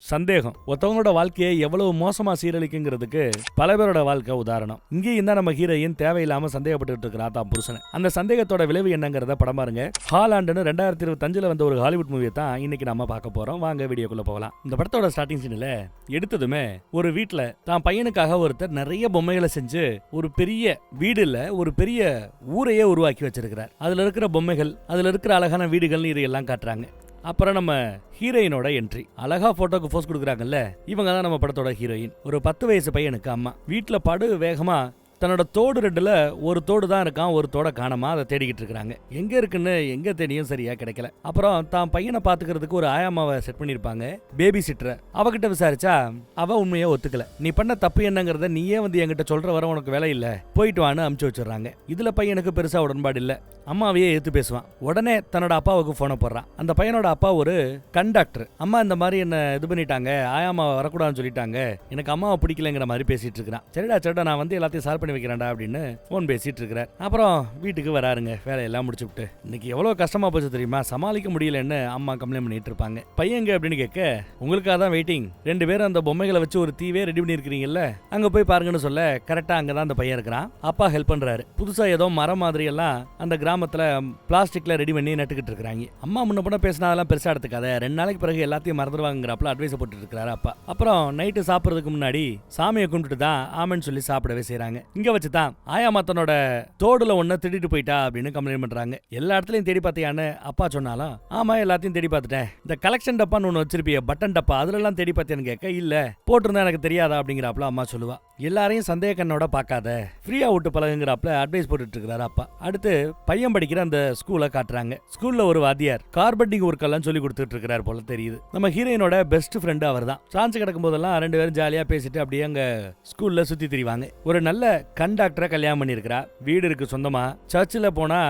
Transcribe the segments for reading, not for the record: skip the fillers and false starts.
சந்தேகம் ஒருத்தவங்களோட வாழ்க்கையை எவ்வளவு மோசமா சீரழிக்குங்கிறதுக்கு பல பேரோட வாழ்க்கை உதாரணம். இங்கேயும் தான் நம்ம ஹீரோயின் தேவையில்லாம சந்தேகப்பட்டு இருக்கிறா தான் புருஷன். அந்த சந்தேகத்தோட விளைவு என்னங்கிறத படம் பாருங்க. ஹாலாண்டுன்னு 2025 வந்த ஒரு ஹாலிவுட் மூவியை தான் இன்னைக்கு நம்ம பார்க்க போறோம். வாங்க வீடியோக்குள்ள போகலாம். இந்த படத்தோட ஸ்டார்டிங் சீன்ல எடுத்ததுமே ஒரு வீட்டுல தான் பையனுக்காக ஒருத்தர் நிறைய பொம்மைகளை செஞ்சு ஒரு பெரிய வீடு இல்ல ஒரு பெரிய ஊரையே உருவாக்கி வச்சிருக்கிறார். அதுல இருக்கிற பொம்மைகள், அதுல இருக்கிற அழகான வீடுகள் இதையெல்லாம் காட்டுறாங்க. அப்புறம் நம்ம ஹீரோயினோட என்ட்ரி. அழகா போட்டோக்கு போஸ் கொடுக்குறாங்கல்ல, இவங்க தான் நம்ம படத்தோட ஹீரோயின். ஒரு 10 வயசு பையனுக்கு அம்மா. வீட்டுல படு வேகமா தன்னோட தோடு ரெண்டுல ஒரு தோடு தான் இருக்கான், ஒரு தோட காணமா. அதை தேடிக்கிட்டு இருக்காங்க. எங்க இருக்குன்னு எங்க தேடியும் சரியா கிடைக்கல. அப்புறம் தான் பையனை பாத்துக்கிறதுக்கு ஒரு ஆயாமாவை செட் பண்ணிருப்பாங்க, பேபி சிட்டரை. அவகிட்ட விசாரிச்சா அவ உண்மையை ஒத்துக்கல. நீ பண்ண தப்பு என்னங்கறத நீயே வந்து என்கிட்ட சொல்ற வர உனக்கு வேலை இல்ல, போயிட்டு வான்னு அமுச்சு வச்சிடறாங்க. இதுல பையனுக்கு பெருசா உடன்பாடு இல்ல. அம்மாவையே எடுத்து பேசுவான். உடனே தன்னோட அப்பாவுக்கு போனை போடுறான். அந்த பையனோட அப்பா ஒரு கண்டக்டர். அம்மா இந்த மாதிரி என்ன இது பண்ணிட்டாங்க, ஆயாமா வரக்கூடாதுன்னு சொல்லிட்டாங்க, எனக்கு அம்மாவை பிடிக்கலங்கிற மாதிரி பேசிட்டு இருக்கிறான். சரிடா நான் வந்து எல்லாத்தையும் சால்வ் பண்ணி வைக்கிறேன்டா அப்படின்னு போன் பேசிட்டு இருக்கிறார். அப்புறம் வீட்டுக்கு வராருங்க, வேலையெல்லாம் முடிச்சு விட்டு. இன்னைக்கு எவ்வளவு கஷ்டமா போச்சு தெரியுமா, சமாளிக்க முடியலன்னு அம்மா கம்ப்ளைண்ட் பண்ணிட்டு இருப்பாங்க. பையங்க அப்படின்னு கேட்க, உங்களுக்காக தான் வெயிட்டிங், 2 பேரும் அந்த பொம்மைகளை வச்சு ஒரு தீவே ரெடி பண்ணி இருக்கிறீங்கல்ல, அங்க போய் பாருங்கன்னு சொல்ல கரெக்டா அங்கதான் அந்த பையன் இருக்கிறான். அப்பா ஹெல்ப் பண்றாரு. புதுசா ஏதோ மரம் மாதிரி எல்லாம் அந்த கிராமத்துல பிளாஸ்டிக்ல ரெடி பண்ணி நட்டுக்கிட்டு இருக்காங்க. அம்மா முன்ன பண்ண பேசினாதெல்லாம் பெருசா எடுத்துக்காத, 2 நாளைக்கு பிறகு எல்லாத்தையும் மறந்துடுவாங்கிறப்பல அட்வைஸ் போட்டு இருக்காரு அப்பா. அப்புறம் நைட்டு சாப்பிட்றதுக்கு முன்னாடி சாமியை கும்பிட்டு தான் ஆமன்னு சொல்லி சாப்பிடவே செய்யறாங்க. இங்க வச்சுதான் ஆயாமா தன்னோட தோடுல ஒன்ன திட்டிட்டு போயிட்டா அப்படின்னு கம்ப்ளைண்ட் பண்றாங்க. எல்லா இடத்துலயும் தேடி பார்த்தியான்னு அப்பா சொன்னாலும், ஆமா எல்லாத்தையும் தேடி பார்த்துட்டேன், இந்த கலெக்ஷன் டப்பான்னு ஒண்ணு வச்சிருப்பிய பட்டன் டப்பா, அதுல எல்லாம் தேடி பார்த்தியான்னு கேட்க, இல்ல போட்டிருந்தா எனக்கு தெரியாதா அப்படிங்கிறாப்ல அம்மா சொல்லுவா. எல்லாரையும் சந்தேக கண்ணோட பார்க்காத, ஃப்ரீயா விட்டு பழகுங்கிறாப்ல அட்வைஸ் போட்டுட்டு இருக்கிறாரு அப்பா. அடுத்து பையன் படிக்கிற அந்த ஸ்கூலை காட்டுறாங்க. ஸ்கூல்ல ஒரு வாத்தியார் கார்பெண்டிங் ஒர்க் எல்லாம் சொல்லி கொடுத்துட்டு இருக்கிறார் போல தெரியுது. நம்ம ஹீரோயினோட பெஸ்ட் ஃப்ரெண்ட் அவர் தான். சான்ஸ் கிடக்கும் போதெல்லாம் 2 பேரும் ஜாலியா பேசிட்டு அப்படியே அங்க ஸ்கூல்ல சுத்தி திரிவாங்க. ஒரு நல்ல கண்டக்டரை கல்யாணம் பண்ணிருக்கிறா. வீடு இருக்கு சொந்தமா. சர்ச்சில் போனா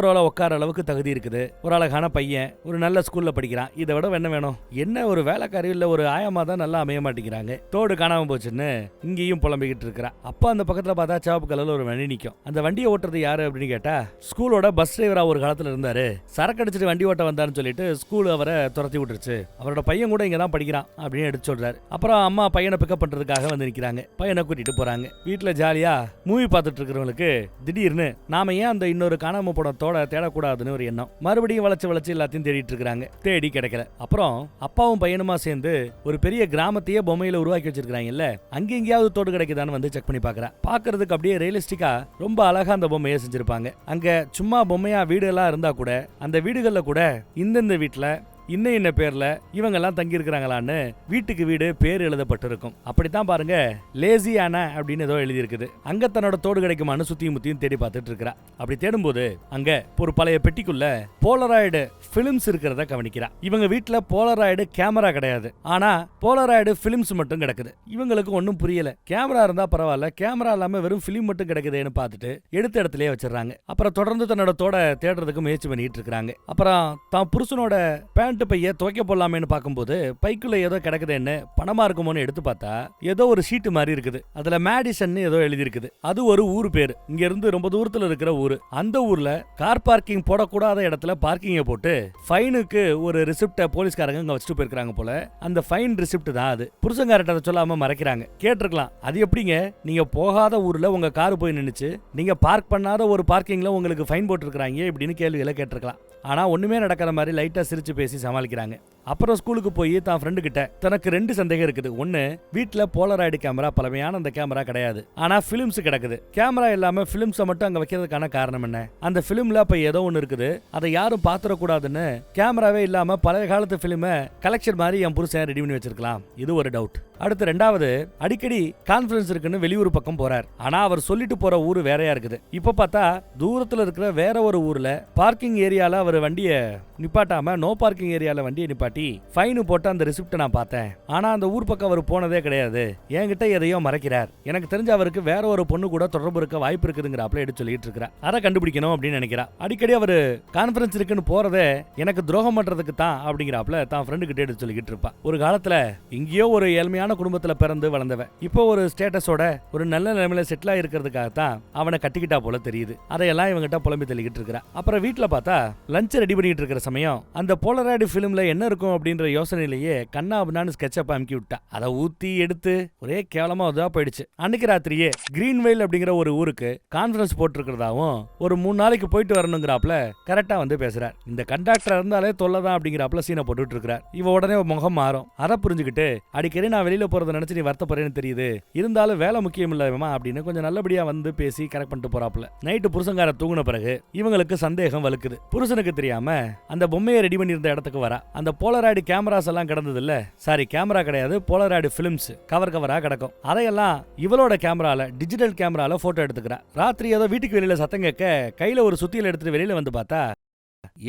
ரோல உட்கார அளவுக்கு தகுதி இருக்குது. ஒரு அழகான பையன், ஒரு நல்ல ஸ்கூல்ல படிக்கிறான். இதை விட என்ன வேணும்? என்ன ஒரு வேலைக்காரி இல்ல ஒரு ஆயமா தான் நல்லா அமைய மாட்டேங்கிறாங்க. தோடு காணாம போச்சுன்னு இங்கேயும் புலம்பிக்கிட்டு இருக்கிறா. அப்பா அந்த பக்கத்துல பார்த்தா சிவப்பு கலர்ல ஒரு வண்டி நிக்கும். அந்த வண்டியை ஓட்டுறது யாரு அப்படின்னு கேட்டா, ஸ்கூலோட பஸ் டிரைவரா ஒரு காலத்துல இருந்தாரு, சரக்கு அடிச்சுட்டு வண்டி ஓட்ட வந்தாருன்னு சொல்லிட்டு ஸ்கூல் அவரை துரத்தி விட்டுருச்சு. அவரோட பையன் கூட இங்க தான் படிக்கிறான் அப்படின்னு எடுத்து சொல்றாரு. அப்புறம் அம்மா பையனை பிக்கப் பண்றதுக்காக வந்து நிக்கிறாங்க. பையனை கூட்டிட்டு போறாங்க. வீட்டுல ஜாலியா மூவி பார்த்துட்டு இருக்கிறவங்களுக்கு திடீர்னு நாம ஏன் அந்த இன்னொரு காணாம போன தோட தேடக்கூடாதுன்னு ஒரு எண்ணம். மறுபடியும் வளைச்சு எல்லாத்தையும் தேடிட்டு இருக்காங்க. தேடி கிடைக்கல. அப்புறம் அப்பாவும் பையனுமா சேர்ந்து ஒரு பெரிய கிராமத்தையே பொம்மையில உருவாக்கி வச்சிருக்காங்கல்ல, அங்க எங்கேயாவது தோடு கிடைக்குதான்னு வந்து செக் பண்ணி பாக்குறா. பாக்குறதுக்கு அப்படியே ரியலிஸ்டிக்கா ரொம்ப அழகா அந்த பொம்மையை செஞ்சிருப்பாங்க. அங்க சும்மா பொம்மையா வீடு எல்லாம் இருந்தா கூட அந்த வீடுகள்ல கூட இந்தந்த வீட்டுல இன்ன பேர்ல இவங்க எல்லாம் தங்கி இருக்கிறாங்களான்னு வீட்டுக்கு வீடு பேர் எழுதப்பட்டிருக்கும். அப்படித்தான் பாருங்க, லேசி ஆனா அப்படின்னு ஏதோ எழுதி இருக்குது. அங்க தன்னோட தோடு கிடைக்குமான்னு சுத்தியும் முத்தியும் தேடி பார்த்துட்டு இருக்கிறா. அப்படி தேடும்போது அங்க ஒரு பழைய பெட்டிக்குள்ள போலராய்டு பிலிம்ஸ் இருக்கிறத கவனிக்கிறா. இவங்க வீட்டுல போலராய்டு கேமரா கிடையாது, ஆனா போலராய்டு பிலிம்ஸ் மட்டும் கிடக்குது. இவங்களுக்கு ஒன்னும் புரியல. கேமரா இருந்தா பரவாயில்ல, கேமரா இல்லாம வெறும் பிலிம் மட்டும் கிடைக்குதுன்னு பார்த்துட்டு எடுத்த இடத்துலயே வச்சிடறாங்க. அப்புறம் தொடர்ந்து தன்னோட தோட தேடுறதுக்கு முயற்சி பண்ணிட்டு இருக்காங்க. அப்புறம் தான் புருஷனோட பேண்ட் பைய துவைக்க போடலாமேன்னு பார்க்கும்போது பைக்குள்ள ஏதோ கிடக்குதுன்னு பணமா இருக்குமோன்னு எடுத்து பார்த்தா ஏதோ ஒரு ஷீட் மாதிரி இருக்குது. அதுல மேடிசன் ஏதோ எழுதி இருக்குது. அது ஒரு ஊர் பேரு. இங்க இருந்து ரொம்ப தூரத்துல இருக்கிற ஊரு. அந்த ஊர்ல கார் பார்க்கிங் போடக்கூடாத இடத்துல பார்க்கிங்க போட்டு ஃபைனுக்கு ஒரு ரிசிப்ட போலீஸ்காரங்க அங்க வச்சுட்டு போயிருக்காங்க போல. அந்த ஃபைன் ரிசிப்ட் தான் அது. புருஷங்காரட்ட சொல்லாம மறைக்கிறாங்க. கேட்டிருக்கலாம், அது எப்படிங்க நீங்க போகாத ஊர்ல உங்க கார் போய் நின்னுச்சு, நீங்க பார்க் பண்ணாத ஒரு பார்க்கிங்ல உங்களுக்கு ஃபைன் போட்டுருக்காங்க இப்படின்னு கேள்விகளை கேட்டிருக்கலாம். ஆனா ஒண்ணுமே நடக்கிற மாதிரி லைட்டா சிரிச்சு பேசி சமாளிக்கிறாங்க. அப்புறம் ஸ்கூலுக்கு போய் தான் ஃப்ரெண்டு கிட்ட தனக்கு 2 சந்தேகம் இருக்குது. ஒன்னு, வீட்டுல போலராய்டு கேமரா பழமையான அந்த கேமரா கிடையாது, ஆனா பிலிம்ஸ் கிடக்குது. கேமரா இல்லாம பிலிம்ஸை மட்டும் அங்க வைக்கிறதுக்கான காரணம் என்ன? அந்த பிலிம்ல அப்ப ஏதோ ஒன்னு இருக்குது, அதை யாரும் பாத்துறக்கூடாதுன்னு கேமராவே இல்லாம பழைய காலத்து பிலிமை கலெக்ஷன் மாதிரி என் புருஷன் ரெடி பண்ணி வச்சிருக்கலாம். இது ஒரு டவுட். அடுத்து 2வது, அடிக்கடி கான்ஃபரன்ஸ் இருக்குன்னு வெளியூர் பக்கம் போறார். ஆனா அவர் சொல்லிட்டு போற ஊரு வேறையா இருக்குது. இப்ப பார்த்தா தூரத்துல இருக்கிற வேற ஒரு ஊர்ல பார்க்கிங் ஏரியால அவர் வண்டியை நிப்பாட்டாம நோ பார்க்கிங் ஏரியால வண்டியை நிப்பாட்டி ஃபைன் போட்டு அந்த ரிசிப்ட் நான் பார்த்தேன். ஆனா அந்த ஊர் பக்கம் அவர் போனதே கிடையாது. என்கிட்ட எதையோ மறைக்கிறார். எனக்கு தெரிஞ்ச அவருக்கு வேற ஒரு பொண்ணு கூட தொடர்பு இருக்க வாய்ப்பு இருக்குதுங்கிறாப்ல எடுத்து சொல்லிட்டு இருக்கிறார். அதை கண்டுபிடிக்கணும் அப்படின்னு நினைக்கிறா. அடிக்கடி அவரு கான்ஃபரன்ஸ் இருக்குன்னு போறதே எனக்கு துரோகம் பண்றதுக்கு தான் அப்படிங்கிறாப்ல தான் ஃப்ரெண்டு கிட்ட எடுத்து சொல்லிக்கிட்டு இருப்பா. ஒரு காலத்துல இங்கேயோ ஒரு ஏழ்மையான ஏழ்மையான குடும்பத்துல பிறந்து வளர்ந்தவன். இப்போ ஒரு ஸ்டேட்டஸோட ஒரு நல்ல நிலைமையில செட்டில் ஆயிருக்கிறதுக்காகத்தான் அவனை கட்டிக்கிட்டா போல தெரியுது. அதையெல்லாம் இவங்கிட்ட புலம்பி தள்ளிக்கிட்டு இருக்கிறா. அப்புறம் வீட்டுல பார்த்தா லஞ்ச் ரெடி பண்ணிட்டு இருக்கிற சமயம் அந்த போலராய்டு பிலிம்ல என்ன இருக்கும் அப்படின்ற யோசனையிலேயே கண்ணா அப்படின்னு ஸ்கெட்சப் அமுக்கி விட்டா. அதை ஊத்தி எடுத்து ஒரே கேவலமா இதா போயிடுச்சு. அன்னைக்கு ராத்திரியே கிரீன்வெயில் அப்படிங்கிற ஒரு ஊருக்கு கான்ஃபரன்ஸ் போட்டிருக்கிறதாவும் ஒரு 3 நாளைக்கு போயிட்டு வரணுங்கிறாப்ல கரெக்டா வந்து பேசுறார். இந்த கண்டக்டர் இருந்தாலே தொல்லதான் அப்படிங்கிறாப்ல சீனை போட்டுட்டு இருக்கிறார். இவ உடனே முகம் மாறும். அதை புரிஞ்சுக்கிட்டு அடிக்கடி நான் வெளியில போறதை நினைச்சு நீ வருத்தப்படுறேன்னு தெரியுது, இருந்தாலும் வேலை முக்கியம் இல்லமா அப்படின்னு கொஞ்சம் நல்லபடியா வந்து பேசி கரெக்ட் பண்ணிட்டு போறாப்ல. நைட்டு புருஷங்கார தூங்கின பிறகு இவங்களுக்கு சந்தேகம் வலுக்குது. புருஷனுக்கு தெரியாம அந்த பொம்மையை ரெடி பண்ணியிருந்த இடத்துக்கு வரா. அந்த போலராய்டு கேமராஸ் எல்லாம் கிடந்தது இல்ல, சாரி கேமரா கிடையாது, போலராய்டு பிலிம்ஸ் கவரா கிடக்கும். அதையெல்லாம் இவளோட கேமரால டிஜிட்டல் கேமரால போட்டோ எடுத்துக்கிறா. ராத்திரி ஏதோ வீட்டுக்கு வெளியில சத்தம் கேட்க கையில ஒரு சுத்தியில எடுத்துட்டு வெளியில வந்து பார்த்தா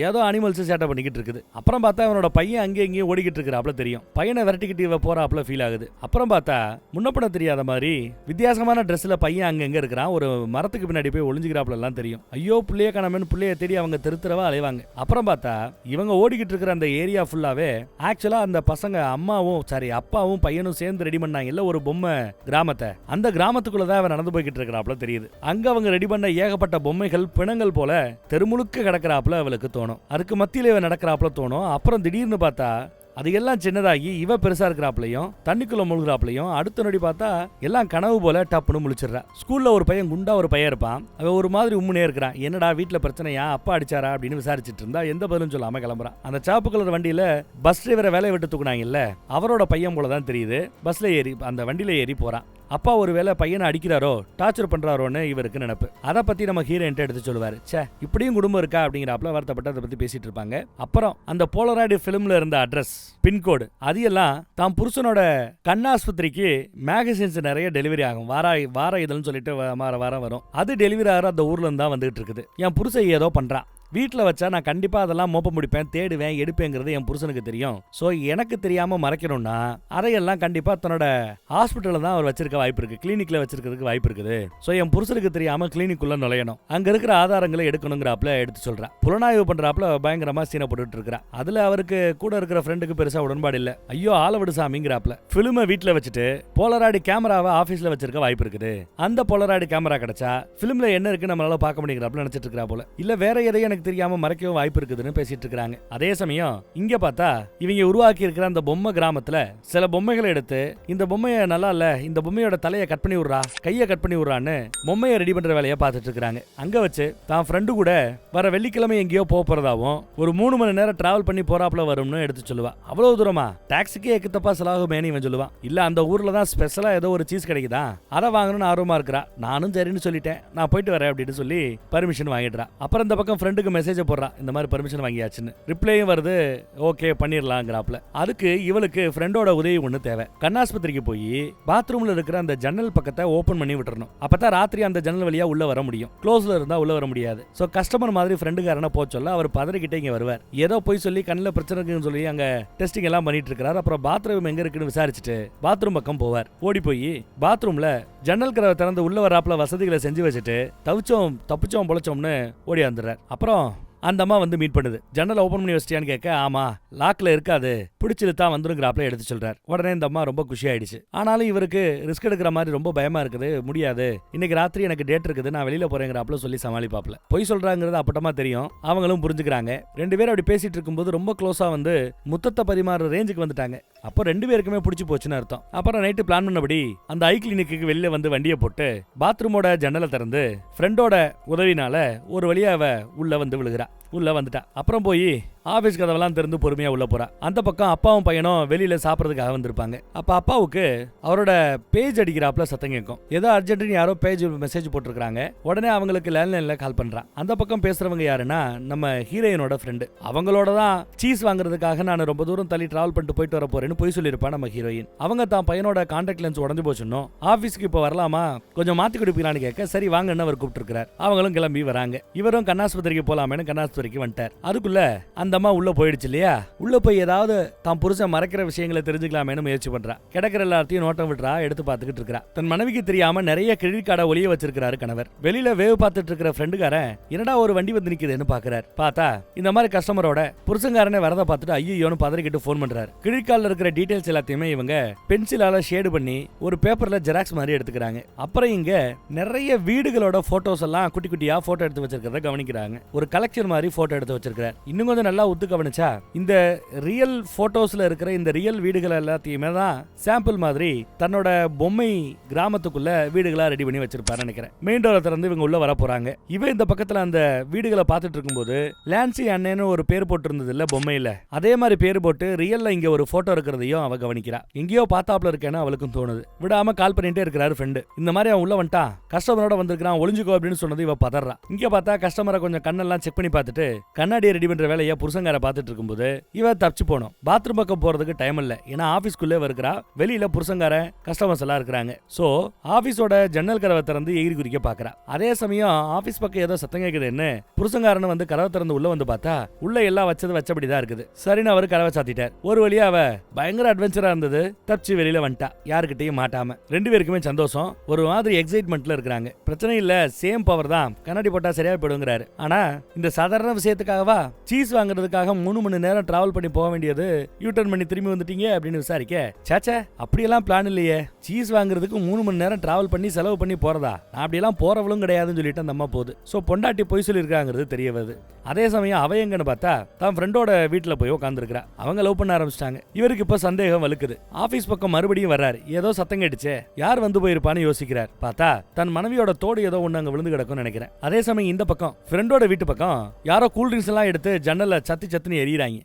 ஏதோ அனிமல்ஸ் சேட்டை பண்ணிக்கிட்டு இருக்குது. அப்புறம் பார்த்தா அவனோட பையன் அங்கேயும் இங்கேயும் ஓடிக்கிட்டு இருக்கிறாப்ல தெரியும். பையனை விரட்டிக்கிட்டு இவ போறாப்ல ஃபீல் ஆகுது. அப்புறம் பார்த்தா முன்னப்பட தெரியாத மாதிரி வித்தியாசமான ட்ரெஸ்ல பையன் அங்க இருக்கிறான். ஒரு மரத்துக்கு பின்னாடி போய் ஒளிஞ்சுக்கிறாப்ல எல்லாம் தெரியும். ஐயோ புள்ளைய காணாமன்னு புள்ளைய தேடி அவங்க தெருத்தரவா அலைவாங்க. அப்புறம் பார்த்தா இவங்க ஓடிக்கிட்டு இருக்கிற அந்த ஏரியா ஃபுல்லாவே ஆக்சுவலா அந்த பசங்க அப்பாவும் பையனும் சேர்ந்து ரெடி பண்ணாங்கல்ல ஒரு பொம்மை கிராமத்தை, அந்த கிராமத்துக்குள்ளதான் அவன் நடந்து போய்கிட்டு இருக்கிறாப்ல தெரியுது. அங்க அவங்க ரெடி பண்ண ஏகப்பட்ட பொம்மைகள் பிணங்கள் போல தெருமுழுக்க கிடக்கிறாப்ல அவளுக்கு தோணும். அதுக்கு மத்தியில நடக்கிறாப்ல தோணும். அப்புறம் திடீர்னு பார்த்தா அது எல்லாம் சின்னதாகி இவ பெருசா இருக்கிறாப்லையும் தண்ணிக்குள்ள முழுகிறாப்லையும் அடுத்த நொடி பார்த்தா எல்லாம் கனவு போல டப்புன்னு முழிச்சிடுறா. ஸ்கூல்ல ஒரு பையன் குண்டா ஒரு பையன் இருப்பான். அவன் ஒரு மாதிரி உம்முனே இருக்கிறான். என்னடா வீட்டுல பிரச்சனையா, அப்பா அடிச்சாரா அப்படின்னு விசாரிச்சுட்டு இருந்தா எந்த பதிலும் சொல்லாம கிளம்புறான். அந்த சாப்பு கலர் வண்டியில பஸ் டிரைவரை வேலையை விட்டு தூக்குனாங்கல்ல, அவரோட பையன் போலதான் தெரியுது. பஸ்ல ஏறி அந்த வண்டியில ஏறி போறான். அப்பா ஒருவேளை பையனை அடிக்கிறாரோ டார்ச்சர் பண்றாரோன்னு இவருக்கு நினைப்பு. அதை பத்தி நம்ம ஹீரோயின் எடுத்து சொல்லுவாரு. சே இப்படியும் குடும்பம் இருக்கா அப்படிங்கிறாப்ல வருத்தப்பட்டு அதை பத்தி பேசிட்டு இருப்பாங்க. அப்புறம் அந்த போலராய்டு பிலிம்ல இருந்த அட்ரஸ் பின்கோடு அது எல்லாம் தான் புருஷனோட கண்ணாஸ்பத்திரிக்கு மேகசின்ஸ் நிறைய டெலிவரி ஆகும். வார இதழ்னு சொல்லிட்டு வாரம் வரும். அது டெலிவரி ஆகிற அந்த ஊர்ல இருந்தா வந்துகிட்டு இருக்குது. என் புருஷன் ஏதோ பண்றான். வீட்டில் வச்சா நான் கண்டிப்பா அதெல்லாம் மோப்ப முடிப்பேன், தேடுவேன், எடுப்பேங்கிறது என் புருஷனுக்கு தெரியும். ஸோ எனக்கு தெரியாம மறைக்கணும்னா அதையெல்லாம் கண்டிப்பா தன்னோட ஹாஸ்பிட்டல்ல தான் அவர் வச்சிருக்க வாய்ப்பு இருக்கு, கிளினிக்ல வச்சிருக்கிறதுக்கு வாய்ப்பு இருக்குது. ஸோ என் புருஷனுக்கு தெரியாம கிளினிக்குள்ள நுழையணும், அங்க இருக்கிற ஆதாரங்களை எடுக்கணுங்கிறாப்ல எடுத்து சொல்றா. புலனாய்வு பண்றாப்ல பயங்கரமா சீனை போட்டுட்டு இருக்கிறா. அதுல அவருக்கு கூட இருக்கிற ஃப்ரெண்டுக்கு பெருசா உடன்பாடு இல்ல. ஐயோ ஆளவிடு சாமிங்கிறாப்ல. பிலிமை வீட்டுல வச்சுட்டு போலராய்டு கேமராவை ஆபீஸ்ல வச்சிருக்க வாய்ப்பு இருக்குது. அந்த போலராய்டு கேமரா கிடைச்சா பிலிம்ல என்ன இருக்கு நம்மளால பார்க்க முடியுங்கிறாப்ல நினைச்சிட்டு இருக்கா போல. இல்ல வேற எதையும் எனக்கு தெரியாம மறைக்கவும் வாய்ப்பு இருக்குதுன்னு பேசிட்டு இருக்காங்க. அதே சமயம் இங்க பார்த்தா இவங்க உருவாக்கி இருக்கிற அந்த பொம்மை கிராமத்துல சில பொம்மைகளை எடுத்து இந்த பொம்மையை நல்லா இல்ல, இந்த பொம்மையோட தலையை கட் பண்ணி விடுறா, கையை கட் பண்ணி விடுறான்னு பொம்மையை ரெடி பண்ற வேலையை பார்த்துட்டு இருக்காங்க. அங்க வச்சு தான் ஃப்ரெண்டு கூட வர வெள்ளிக்கிழமை எங்கேயோ போறதாவும் ஒரு 3 மணி நேரம் டிராவல் பண்ணி போறாப்ல வரும்னு எடுத்து சொல்லுவா. அவ்வளவு தூரமா டாக்ஸிக்கே எக்குத்தப்பா செலவாகுமேனு இவன் சொல்லுவான். இல்ல அந்த ஊர்ல தான் ஸ்பெஷலா ஏதோ ஒரு சீஸ் கிடைக்குதா, அதை வாங்கணும்னு ஆர்வமா இருக்கிறா. நானும் சரின்னு சொல்லிட்டேன், நான் போயிட்டு வரேன் அப்படின்னு சொல்லி பர்மிஷன் வாங்கிடுறா. அப்புறம் இந்த பக்கம் ஃப்ரெண்டுக்கு மெசேஜ் போடுறா, இந்த மாதிரி பர்மிஷன் வாங்கியாச்சுன்னு. ரிப்ளையும் வருது, ஓகே பண்ணிடலாங்கிறாப்ல. அதுக்கு இவளுக்கு ஃப்ரெண்டோட உதவி ஒண்ணு தேவை. கண்ணாஸ்பத்திரிக்கு போய் பாத்ரூம்ல இருக்கிற அந்த ஜன்னல் பக்கத்தை ஓபன் பண்ணி விட்டுறணும். அப்பதான் ராத்திரி அந்த ஜன்னல் வழியா உள்ள வர முடியும். க்ளோஸ்ல இருந்தா உள்ள வர முடியாது. சோ கஸ்டமர் மாதிரி ஃப்ரெண்டுக்காரன போக சொல்ல அவர் பதறிக்கிட்டே இங்க வருவார். ஏதோ போய் சொல்லி கண்ணில் பிரச்சனை இருக்குன்னு சொல்லி அங்க டெஸ்டிங் எல்லாம் பண்ணிட்டு இருக்காரு. அப்புறம் பாத்ரூம் எங்க இருக்குன்னு விசாரிச்சுட்டு பாத்ரூம் பக்கம் போவார். ஓடி போய் பாத்ரூம்ல ஜன்னல் கதவை திறந்து உள்ள வராப்ல வசதிகளை செஞ்சு வச்சுட்டு தப்பிச்சோம் பொழைச்சோம்னு ஓடி வந்துடுறார். அப்புறம் அந்த அம்மா வந்து மீட் பண்ணுது. ஜன்னல் ஓபன் பண்ணி வச்சிட்டியான்னு கேட்க, ஆமா லாக்ல இருக்காது, பிடிச்சிருத்தா வந்துருங்கிறாப்ல எடுத்து சொல்றாரு. உடனே இந்த அம்மா ரொம்ப குஷி ஆயிடுச்சு. ஆனாலும் இவருக்கு ரிஸ்க் எடுக்கிற மாதிரி ரொம்ப பயமா இருக்குது, முடியாது, இன்னைக்கு ராத்திரி எனக்கு டேட் இருக்குது, நான் வெளியில போறேங்கிறாப்ல சொல்லி சமாளிப்பாப்ல. பொய் சொல்றாங்கிறது அப்பட்டமா தெரியும், அவங்களும் புரிஞ்சுக்கிறாங்க. 2 பேரும் அப்படி பேசிட்டு இருக்கும்போது ரொம்ப க்ளோஸா வந்து முத்தத்தை பரிமாற ரேஞ்சுக்கு வந்துட்டாங்க. அப்போ 2 பேருக்குமே பிடிச்சி போச்சுன்னு அர்த்தம். அப்புறம் நைட்டு பிளான் பண்ணபடி அந்த ஐ கிளினிக்கு வெளியில வந்து வண்டியை போட்டு பாத்ரூமோட ஜன்னலை திறந்து ஃப்ரெண்டோட உதவினால ஒரு வழியா அவ உள்ள வந்து விழுகிறா. உள்ள வந்துட்டா. அப்புறம் போய் ஆபீஸ் கதவெல்லாம் திறந்து பொறுமையா உள்ள போறா. அந்த பக்கம் அப்பாவும் பையனும் வெளியில சாப்பிடறதுக்காக வந்திருப்பாங்க. அப்ப அப்பாவுக்கு அவரோட பேஜ் அடிக்கிறாப்ல சத்தம் கேட்கும். ஏதோ அர்ஜென்ட்னு யாரோ பேஜ் மெசேஜ் போட்டிருக்காங்க. உடனே அவங்களுக்கு லேண்ட்லைன்ல கால் பண்றான். அந்த பக்கம் பேசுறவங்க யாருன்னா நம்ம ஹீரோயினோட ஃப்ரெண்டு. அவங்களோட தான் சீஸ் வாங்குறதுக்காக நான் ரொம்ப தூரம் தள்ளி டிராவல் பண்ணிட்டு போயிட்டு வர போறேன்னு போய் சொல்லியிருப்பா நம்ம ஹீரோயின். அவங்க தான் பையனோட கான்டாக்ட் லென்ஸ் உடஞ்சு போச்சுன்னு ஆபீஸ்க்கு இப்ப வரலாமா, கொஞ்சம் மாத்தி கொடுப்பீங்களான்னு கேட்க, சரி வாங்கன்னு அவர் கூப்பிட்டு இருக்காரு. அவங்களும் கிளம்பி வராங்க. இவரும் கண்ணாஸ்பத்திரிக்கு போலாமேன்னு கண்ணாஸ்பத்திரிக்கு வந்துட்டார். அதுக்குள்ள அந்த அந்த அம்மா உள்ள போயிடுச்சு இல்லையா, உள்ள போய் ஏதாவது தான் புருஷன் மறைக்கிற விஷயங்களை தெரிஞ்சுக்கலாமேனு முயற்சி பண்றா. கிடக்கிற எல்லாத்தையும் நோட்டம் விட்டுறா, எடுத்து பார்த்துக்கிட்டு இருக்கா. தன் மனைவிக்கு தெரியாம நிறைய கிரெடிட் கார்டை ஒளிய வச்சிருக்காரு கணவர். வெளியில வேவ் பார்த்துட்டு இருக்கிற ஃப்ரெண்டுக்காரன் என்னடா ஒரு வண்டி வந்து நிக்குதுன்னு பாக்குறாரு. பார்த்தா இந்த மாதிரி கஸ்டமரோட புருஷங்காரனை வரத பார்த்துட்டு ஐயோன்னு பதறிக்கிட்டு போன் பண்றாரு. கிரெடிட் கார்டுல இருக்கிற டீடைல்ஸ் எல்லாத்தையுமே இவங்க பென்சிலால ஷேடு பண்ணி ஒரு பேப்பர்ல ஜெராக்ஸ் மாதிரி எடுத்துக்கிறாங்க. அப்புறம் இங்க நிறைய வீடுகளோட போட்டோஸ் எல்லாம் குட்டி குட்டியா போட்டோ எடுத்து வச்சிருக்கிறத கவனிக்கிறாங்க. ஒரு கலெக்ஷன் மாதிரி போட்டோ எடுத்து வச்சிருக்காரு. இன்னும் கொஞ்சம் நல்லா உத்து கவனிச்சா இந்த ரியல் போட்டோஸ்ல இருக்கிற இந்த ரியல் வீடுகள் எல்லாத்தையுமே தான் சாம்பிள் மாதிரி தன்னோட பொம்மை கிராமத்துக்குள்ள வீடுகளா ரெடி பண்ணி வச்சிருப்பாரு நினைக்கிறேன். மெயின் டோரை திறந்து இவங்க உள்ள வர போறாங்க. இவன் இந்த பக்கத்துல அந்த வீடுகளை பார்த்துட்டு இருக்கும்போது லான்சி அண்ணன்னு ஒரு பேர் போட்டு இருந்தது இல்ல பொம்மையில, அதே மாதிரி பேர் போட்டு ரியல்ல இங்க ஒரு போட்டோ இருக்கிறதையும் அவ கவனிக்கிறா. எங்கேயோ பார்த்தாப்ல இருக்கேன்னு அவளுக்கும் தோணுது. விடாம கால் பண்ணிட்டே இருக்கிறாரு ஃப்ரெண்டு. இந்த மாதிரி அவன் உள்ள வந்துட்டான், கஸ்டமரோட வந்திருக்கான், ஒளிஞ்சுக்கோ அப்படின்னு சொன்னது இவ பதறா. இங்க பார்த்தா கஸ்டமரை கொஞ்சம் கண்ணெல்லாம் செக் பண்ணி பார்த்துட்டு கண்ணாடியை ரெடி பண்ற வேலையை புருஷங்கார பார்த்துட்டு இருக்கும்போது இவ தப்பிச்சு போனோம். பாத்ரூம் பக்கம் போறதுக்கு டைம் இல்ல, ஏன்னா ஆபீஸ்க்குள்ளே வருகிறா. வெளியில புருஷங்கார கஸ்டமர்ஸ் எல்லாம் இருக்கிறாங்க. சோ ஆபீஸோட ஜன்னல் கதவை திறந்து எகிரி குறிக்க பாக்குறா. அதே சமயம் ஆபீஸ் பக்கம் ஏதோ சத்தம் கேக்குதுன்னு புருஷங்காரன் வந்து கதவை திறந்து உள்ள வந்து பார்த்தா உள்ள எல்லாம் வச்சபடிதான் இருக்குது. சரின்னு அவரு கதவை சாத்திட்டார். ஒரு வழியா அவ பயங்கர அட்வென்ச்சரா இருந்தது, தப்பிச்சு வெளியில வந்துட்டா, யாருக்கிட்டையும் மாட்டாம. ரெண்டு பேருக்குமே சந்தோஷம், ஒரு மாதிரி எக்ஸைட்மெண்ட்ல இருக்காங்க. பிரச்சனை இல்ல, சேம் பவர் தான், கண்ணாடி போட்டா சரியா போயிடுங்கிறாரு. ஆனா இந்த சாதாரண விஷயத்துக்காகவா சீஸ் வாங்குறதுக்காக 3 மணி நேரம் டிராவல் பண்ணி போக வேண்டியது யூட்டர்ன் பண்ணி திரும்பி வந்துட்டீங்க அப்படின்னு விசாரிக்க, சாச்சா அப்படியெல்லாம் பிளான் இல்லையே, சீஸ் வாங்குறதுக்கு 3 மணி நேரம் டிராவல் பண்ணி செலவு பண்ணி போறதா, நான் அப்படியெல்லாம் போறவளும் கிடையாதுன்னு சொல்லிட்டு அந்த அம்மா போகுது. சோ பொண்டாட்டி போய் சொல்லியிருக்காங்கிறது தெரிய வருது. அதே சமயம் அவ எங்கன்னு பார்த்தா தான் ஃப்ரெண்டோட வீட்டுல போய் உட்காந்துருக்கா. அவங்க லவ் பண்ண ஆரம்பிச்சிட்டாங்க. இவருக்கு இப்ப சந்தேகம் வலுக்குது. ஆபீஸ் பக்கம் மறுபடியும் வர்றாரு. ஏதோ சத்தம் கேட்டுச்சே, யார் வந்து போயிருப்பான்னு யோசிக்கிறார். பார்த்தா தன் மனைவியோட தோடு ஏதோ ஒண்ணு அங்க விழுந்து கிடக்கும்னு நினைக்கிறேன். அதே சமயம் இந்த பக்கம் ஃப்ரெண்டோட வீட்டு பக்கம் யாரோ கூல்ட்ரிங்க்ஸ் எல்லாம் எடுத்து ஜன்னல்ல சத்துன்னு எறிகிறாங்க.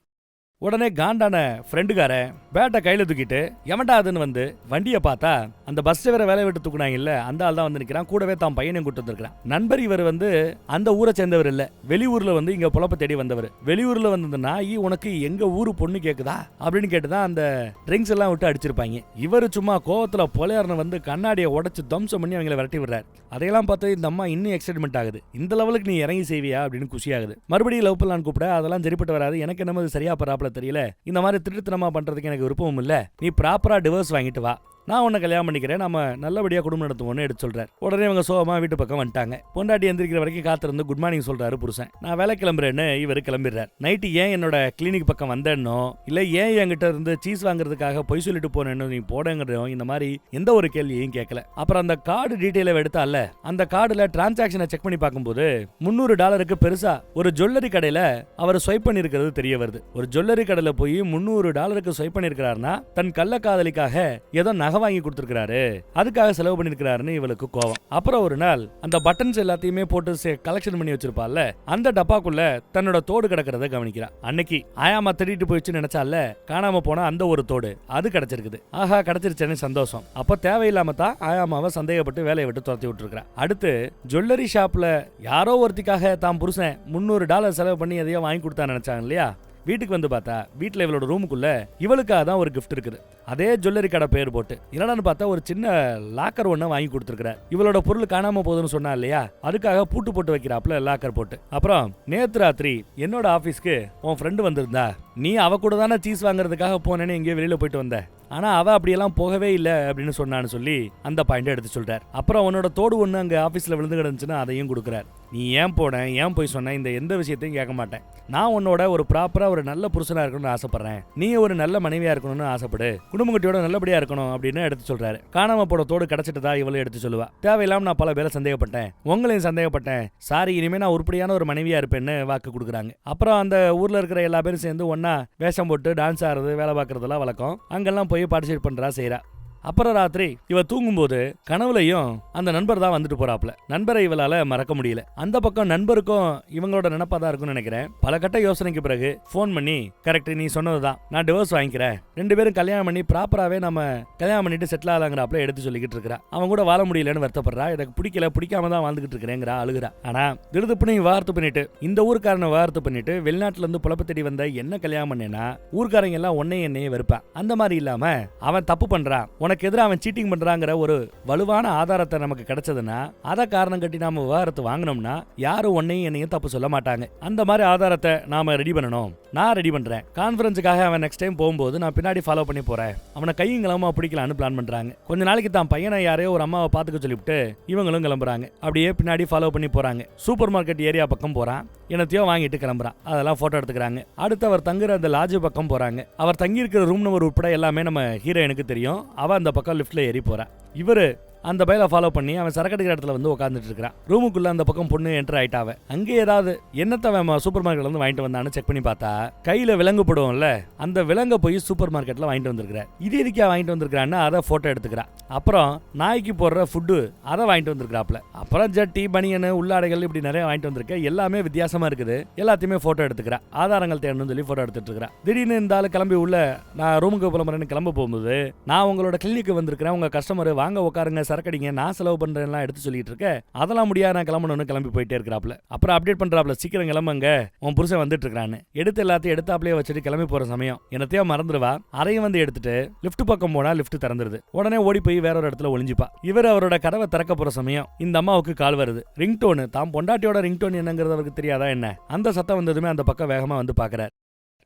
உடனே காண்டான ஃப்ரெண்டுக்கார பேட்டை கையில தூக்கிட்டு எவன்டாதுன்னு வந்து வண்டியை பார்த்தா அந்த பஸ் வேற வேலையை விட்டு தூக்குனாங்க இல்ல, அந்த ஆள் தான் வந்து நிக்கிறான். கூடவே தான் பையனையும் கூட்டு வந்திருக்கான். நண்பர் இவர் வந்து அந்த ஊரை சேர்ந்தவர் இல்ல, வெளியூர்ல வந்து இங்க புலப்ப தேடி வந்தவர். வெளியூர்ல வந்தது நாய் உனக்கு எங்க ஊரு பொண்ணு கேக்குதா அப்படின்னு கேட்டுதான் அந்த ட்ரிங்க்ஸ் எல்லாம் விட்டு அடிச்சிருப்பாங்க. இவரு சும்மா கோவத்துல பொலையாரனை வந்து கண்ணாடியை உடைச்சு தம்சம் பண்ணி அவங்களை விரட்டி விடுறாரு. அதையெல்லாம் பார்த்து இந்த அம்மா இன்னும் எக்ஸைட்மெண்ட் ஆகுது. இந்த லெவலுக்கு நீ இறங்கி செய்வியா அப்படின்னு குஷியாகுது. மறுபடியும் லவ் பண்ணலான்னு கூப்பிட அதெல்லாம் சரிப்பட்டு வராது, எனக்கு என்னமோ சரியா பராப்ல தெரியல, இந்த மாதிரி திருட்டுத்தனமா பண்றதுக்கு எனக்கு விருப்பமும் இல்ல, நீ ப்ராப்பரா டிவோர்ஸ் வாங்கிட்டு வா, நான் உன்னை கல்யாணம் பண்ணிக்கிறேன், நம்ம நல்லபடியா குடும்பம் நடத்துவோம்னு எடுத்து சொல்றாரு. உடனே அவங்க சோகமா வீட்டு பக்கம் வந்துட்டாங்க. பொண்டாட்டி எந்திரிக்கிற வரைக்கும் காத்திருந்து குட் மார்னிங் சொல்றாரு புருஷன். நான் வேலை கிளம்புறேன்னு இவர் கிளம்பிடுறாரு. நைட்டு ஏன் என்னோட கிளினிக் பக்கம் வந்தேன்னோ இல்ல ஏன் என்கிட்ட இருந்து சீஸ் வாங்குறதுக்காக பொய் சொல்லிட்டு போனேன்னு நீ போடங்கிறோ இந்த மாதிரி எந்த ஒரு கேள்வியையும் கேட்கல. அப்புறம் அந்த கார்டு டீட்டெயிலை எடுத்தால அந்த கார்டுல டிரான்சாக்ஷனை செக் பண்ணி பார்க்கும்போது $300 பெருசா ஒரு ஜுவல்லரி கடையில அவர் ஸ்வைப் பண்ணிருக்கிறது தெரிய வருது. ஒரு ஜுவல்லரி கடையில போய் $300 ஸ்வைப் பண்ணிருக்கிறாருன்னா தன் கள்ள காதலிக்காக ஏதோ நகை வாங்கி கொடுத்திருக்காரு, அதுக்காக செலவு பண்ணிருக்காருன்னு இவளுக்கு கோவம். அப்புறம் ஒரு நாள் அந்த பட்டன்ஸ் எல்லாத்தையுமே போட்டு கலெக்ஷன் பண்ணி வச்சிருப்பால அந்த டப்பாக்குள்ள தன்னோட தோடு கிடக்கிறத கவனிக்கிறா. அன்னைக்கு ஆயாமா திருடிட்டு போயிடுச்சு நினைச்சால, காணாம போன அந்த ஒரு தோடு அது கிடைச்சிருக்குது. ஆஹா கிடைச்சிருச்சேன்னு சந்தோஷம். அப்ப தேவையில்லாம தான் ஆயாமாவை சந்தேகப்பட்டு வேலையை விட்டு துரத்தி விட்டுருக்கா. அடுத்து ஜுவல்லரி ஷாப்ல யாரோ ஒருத்திக்காக தான் புருஷன் $300 செலவு பண்ணி எதையோ வாங்கி கொடுத்தா நினைச்சாங்க இல்லையா. வீட்டுக்கு வந்து பார்த்தா வீட்டுல இவளோட ரூமுக்குள்ள இவளுக்காக தான் ஒரு கிஃப்ட் இருக்குது. அதே ஜுவல்லரி கடை பேர் போட்டு என்னடான்னு பார்த்தா ஒரு சின்ன லாக்கர் ஒண்ணு வாங்கி கொடுத்துருக்காரு. இவளோட பொருள் காணாம போகுதுன்னு சொன்னா இல்லையா, அதுக்காக பூட்டு போட்டு வைக்கிறாப்ல லாக்கர் போட்டு. அப்புறம் நேத்து ராத்திரி என்னோட ஆபீஸ்க்கு உன் ஃப்ரெண்டு வந்திருந்தா, நீ அவ கூட தானே சீஸ் வாங்குறதுக்காக போனேன்னு எங்கேயோ வெளியில போயிட்டு வந்த, ஆனா அவ அப்படியெல்லாம் போகவே இல்லை அப்படின்னு சொன்னான்னு சொல்லி அந்த பாயிண்ட் எடுத்து சொல்றாரு. அப்புறம் உன்னோட தோடு ஒண்ணு அங்க ஆபீஸ்ல விழுந்து கிடந்துச்சுன்னா அதையும் கொடுக்குறாரு. நீ ஏன் போன ஏன் போய் சொன்ன இந்த எந்த விஷயத்தையும் கேட்க மாட்டேன். நான் உன்னோட ஒரு ப்ராப்பரா ஒரு நல்ல புருஷனா இருக்கணும்னு ஆசைப்படுறேன், நீ ஒரு நல்ல மனைவியா இருக்கணும்னு ஆசைப்படு, குடும்பங்கட்டியோட நல்லபடியா இருக்கணும் அப்படின்னு எடுத்து சொல்றாரு. காணாம போட தோடு கிடைச்சிட்டதா இவளை எடுத்து சொல்லுவா. தேவையில்லாம நான் பல பேரை சந்தேகப்பட்டேன், உங்களையும் சந்தேகப்பட்டேன், சாரி இனிமே நான் உருப்படியான ஒரு மனைவியா இருப்பேன்னு வாக்கு கொடுக்குறாங்க. அப்புறம் அந்த ஊர்ல இருக்கிற எல்லா பேரும் சேர்ந்து ஒன்னா வேஷம் போட்டு டான்ஸ் ஆடுறது வேலை பார்க்கறதெல்லாம் வழக்கம். அங்கெல்லாம் போய் பார்ட்டிசிபேட் பண்றா செய்யறா. அப்புறம் ராத்திரி இவ தூங்கும்போது கனவுலையும் அந்த நண்பர் தான் வந்துட்டு போறாப்ல. நண்பரை இவளால மறக்க முடியல. அந்த பக்கம் நண்பருக்கும் இவங்களோட நினைப்பா தான் இருக்கும்னு நினைக்கிறேன். பல கட்ட யோசனைக்கு பிறகு போன் பண்ணி, கரெக்ட் நீ சொன்னதுதான், நான் டிவோர்ஸ் வாங்கிக்கிறேன், 2 பேரும் கல்யாணம் பண்ணி ப்ராப்பராவே நம்ம கல்யாணம் பண்ணிட்டு செட்டில் ஆகலாங்கிறாப்ல எடுத்து சொல்லிக்கிட்டு இருக்கிறா. அவன் கூட வாழ முடியலன்னு வருத்தப்படுறா. எனக்கு பிடிக்கல, பிடிக்காம தான் வாழ்ந்துகிட்டு இருக்கிறேங்கிறா, அழுகுறா. ஆனா திடுதுப்புனு விவாகரத்து பண்ணிட்டு இந்த ஊருக்காரனை விவாகரத்து பண்ணிட்டு வெளிநாட்டுல இருந்து புலப்பு தேடி வந்த என்ன கல்யாணம் பண்ணேன்னா ஊர்க்காரங்க எல்லாம் என்னையே வெறுப்பா. அந்த மாதிரி இல்லாம அவன் தப்பு பண்றான், உனக்கு எதிராக அவன் சீட்டிங் பண்றாங்கிற ஒரு வலுவான ஆதாரத்தை நமக்கு கிடைச்சதுன்னா அதை காரணம் கட்டி நாம விவாகரத்து வாங்கினோம்னா யாரும் என்னையும் தப்பு சொல்ல மாட்டாங்க. அந்த மாதிரி ஆதாரத்தை நாம ரெடி பண்ணணும். நான் ரெடி பண்றேன். கான்ஃபரன்ஸுக்காக அவன் நெக்ஸ்ட் டைம் போகும்போது நான் பின்னாடி ஃபாலோ பண்ணி போறேன். அவனை கையும் கிளம்ப பிடிக்கலான்னு பிளான் பண்றாங்க. கொஞ்ச நாளைக்கு தான் பையனை யாரையோ ஒரு அம்மாவை பாத்துக்க சொல்லிவிட்டு இவங்களும் கிளம்புறாங்க. அப்படியே பின்னாடி ஃபாலோ பண்ணி போறாங்க. சூப்பர் மார்க்கெட் ஏரியா பக்கம் போறான். என்னத்தையோ வாங்கிட்டு கிளம்புறான். அதெல்லாம் போட்டோ எடுத்துக்கிறாங்க. அடுத்து அவர் தங்குற அந்த லாட்ஜ் பக்கம் போறாங்க. அவர் தங்கி இருக்கிற ரூம் நம்பர் உட்பட எல்லாமே நம்ம ஹீரோயினுக்கு தெரியும். அவ அந்த பக்கம் லிஃப்ட்ல ஏறி போறா. இவரு அந்த பையில ஃபாலோ பண்ணி அவன் சரக்கடிக்கிற இடத்துல வந்து உட்காந்துட்டு இருக்கான். ரூமுக்குள்ள அந்த பக்கம் பொண்ணு என்டர் ஆயிட்டாவ. அங்கே ஏதாவது என்னத்தை சூப்பர் மார்க்கெட்ல வந்து வாங்கிட்டு வந்தான்னு செக் பண்ணி பார்த்தா கையில விலங்கு போடுவோம்ல, அந்த விலங்க போய் சூப்பர் மார்க்கெட்ல வாங்கிட்டு வந்திருக்கிறார். இது எதுக்கா வாங்கிட்டு வந்திருக்கான்னு அதை போட்டோ எடுத்துக்கிறா. அப்புறம் நாய்க்கு போடுற ஃபுட்டு அதை வாங்கிட்டு வந்திருக்காப்ல. அப்புறம் ஜட்டி பனியனு உள்ளாடைகள் இப்படி நிறைய வாங்கிட்டு வந்திருக்க. எல்லாமே வித்தியாசமா இருக்குது. எல்லாத்தையுமே போட்டோ எடுத்துக்கிறா. ஆதாரங்கள் தேடணும்னு சொல்லி போட்டோ எடுத்துட்டு இருக்கா. திடீர்னு இந்த ஆளு கிளம்பி உள்ள நான் ரூமுக்கு போலமரன்னு கிளம்ப போகும்போது நான் உங்களோட கிளினிக்கு வந்திருக்கிறேன், உங்க கஸ்டமர் வாங்க உட்காருங்க சரக்கடிங்க நான் செலவு பண்றேன்லாம் எடுத்து சொல்லிட்டு இருக்க. அதெல்லாம் முடியாது நான் கிளம்பணும்னு கிளம்பி போயிட்டே இருக்கிறாப்ல. அப்புறம் அப்டேட் பண்றாப்ல சீக்கிரம் கிளம்புங்க உன் புருஷன் வந்துட்டு இருக்கான்னு. எடுத்து எல்லாத்தையும் எடுத்தாப்லயே வச்சுட்டு கிளம்பி போற சமயம் என்னத்தையோ மறந்துடுவா. அறையும் வந்து எடுத்துட்டு லிஃப்ட் பக்கம் போனா லிஃப்ட் திறந்துருது. உடனே ஓடி போய் வேற ஒரு இடத்துல ஒளிஞ்சுப்பா. இவர் அவரோட கதவை திறக்க போற சமயம் இந்த அம்மாவுக்கு கால் வருது. ரிங்டோனு தான் பொண்டாட்டியோட ரிங்டோன் என்னங்கிறது அவருக்கு தெரியாதா என்ன? அந்த சத்தம் வந்ததுமே அந்த பக்கம் வேகமா வந்து பாக்குறாரு.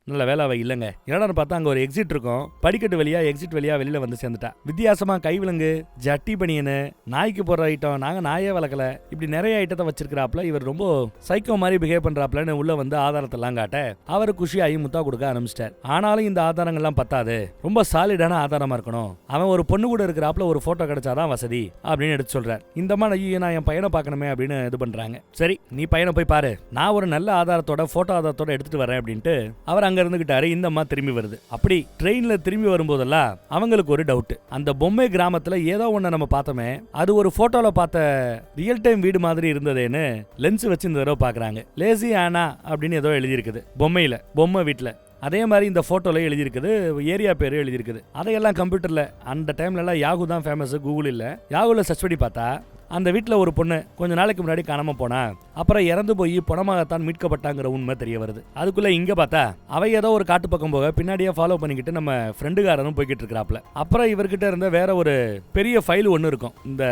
நல்ல வேலை அவ இல்லங்க. என்னடான்னு பார்த்தா அங்க ஒரு எக்ஸிட் இருக்கும். படிக்கட்டு வழியா எக்ஸிட் வழியா வெளியில வந்து சேர்ந்துட்டா. வித்தியாசமா கைவிலங்கு, ஜட்டி பனியனு, நாய்க்கு போற ஐட்டம், நாங்க நாயே வளர்க்கல, இப்படி நிறைய ஐட்டத்தை வச்சிருக்கிறாப்ல. இவர் ரொம்ப சைக்கோ மாதிரி பிஹேவ் பண்றாப்லன்னு உள்ள வந்து ஆதாரத்தெல்லாம் காட்ட அவர் குஷியாகி முத்தா கொடுக்க ஆரம்பிச்சிட்டார். ஆனாலும் இந்த ஆதாரங்கள்லாம் பத்தாது, ரொம்ப சாலிடான ஆதாரமா இருக்கணும். அவன் ஒரு பொண்ணு கூட இருக்கிறாப்ல ஒரு போட்டோ கிடைச்சாதான் வசதி அப்படின்னு எடுத்து சொல்றாரு. இந்த மாதிரி ஐயோ நான் என் பையனை பார்க்கணுமே அப்படின்னு இது பண்றாங்க. சரி நீ பையனை போய் பாரு, நான் ஒரு நல்ல ஆதாரத்தோட போட்டோ ஆதாரத்தோட எடுத்துட்டு வரேன் அப்படின்ட்டு அவர் அங்க இருந்துகிட்டாரு. இந்த அம்மா திரும்பி வருது. அப்படி ட்ரெயின்ல திரும்பி வரும்போதெல்லாம் அவங்களுக்கு ஒரு டவுட். அந்த பொம்மை கிராமத்துல ஏதோ ஒண்ணு நம்ம பார்த்தோமே, அது ஒரு போட்டோல பார்த்த ரியல் டைம் வீடு மாதிரி இருந்ததேன்னு லென்ஸ் வச்சு இந்த தடவை பாக்குறாங்க. லேசி ஆனா அப்படின்னு ஏதோ எழுதி இருக்குது பொம்மையில, பொம்மை வீட்டுல. அதே மாதிரி இந்த போட்டோல எழுதியிருக்குது, ஏரியா பேரு எழுதியிருக்குது. அதையெல்லாம் கம்ப்யூட்டர்ல அந்த டைம்ல எல்லாம் யாகு தான் ஃபேமஸ், கூகுள் இல்ல. யாகுல சர்ச் பண்ணி பார்த்தா அந்த வீட்டில் ஒரு பொண்ணு கொஞ்ச நாளைக்கு முன்னாடி காணாம போனா, அப்புறம் இறந்து போய் பணமாகத்தான் மீட்கப்பட்டாங்கிற உண்மை தெரிய வருது. அதுக்குள்ள இங்க பார்த்தா அவை ஏதோ ஒரு காட்டு பக்கம் போக பின்னாடியே ஃபாலோ பண்ணிக்கிட்டு நம்ம ஃப்ரெண்டுகாரனும் போய்கிட்டு இருக்கிறாப்ல. அப்புறம் இவர்கிட்ட இருந்த வேற ஒரு பெரிய ஃபைல் ஒன்று இருக்கும். இந்த